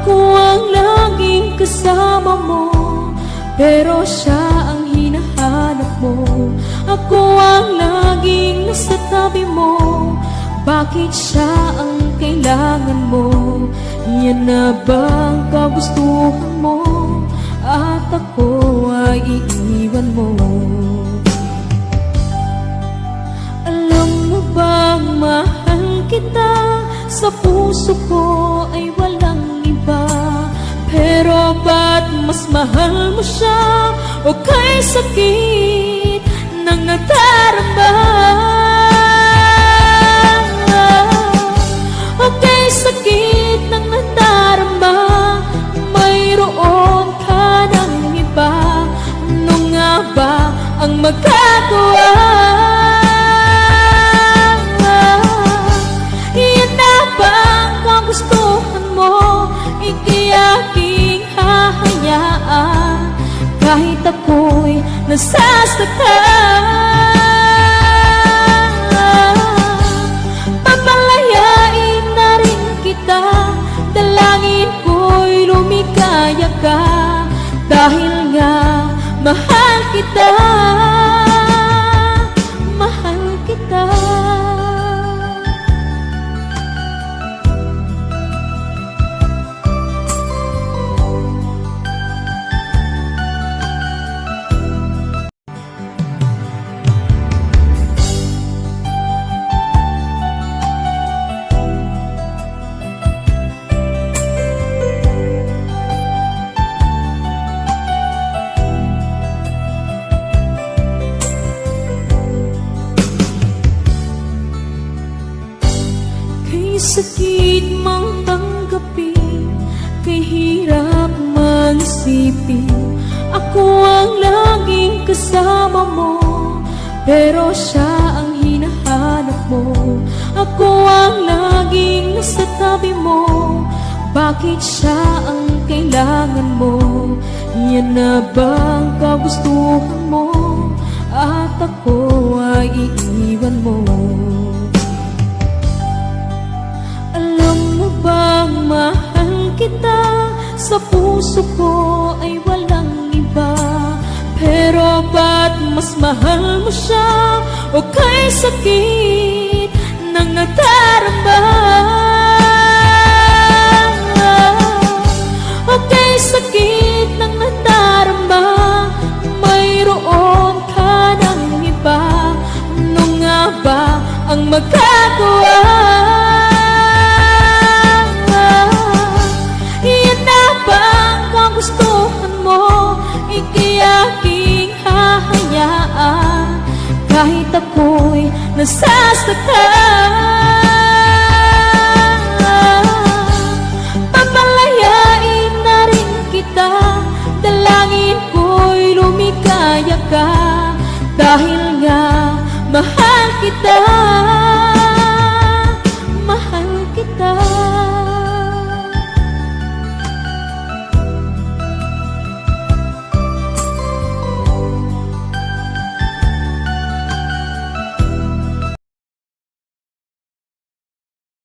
Ako ang laging kasama mo, pero siya ang hinahanap mo. Ako ang laging nasa tabi mo, bakit siya ang kailangan mo? Yan na bang kagustuhan mo? At ako ay iiwan mo. Alam mo bang mahal kita? Sa puso ko ay walang iba. Pero ba't mas mahal mo siya? O kay sakit ng nadarama? O kay sakit ng nadarama, mayroon ka ng iba. Ano nga ba ang magagawa? Iyan na ba ang gustuhan mo? Ika'y aking hahayaan kahit ako'y nasasaktan. Papalayain na rin kita, dalangin ko'y lumikaya ka, dahil nga mahal kita, mahal kita. Kay sakit mang tanggapin, kay hirap mang isipin, ako ang laging kasama mo, pero siya ang hinahanap mo. Ako ang laging nasa tabi mo, bakit siya ang kailangan mo? Yan na bang kagustuhan mo? At ako ay iiwan mo. Bang mahal kita? Sa puso ko ay walang iba. Pero ba't mas mahal mo siya? O kay sakit ng nadarama? O kay sakit ng nadarama, mayroon ka ng iba. Ano nga ba ang magagawa? Gustuhan mo, ika'y aking hahayaan kahit ako'y nasasaktan. Papalayain na rin kita, dalangin ko'y lumikaya ka, dahil nga mahal kita.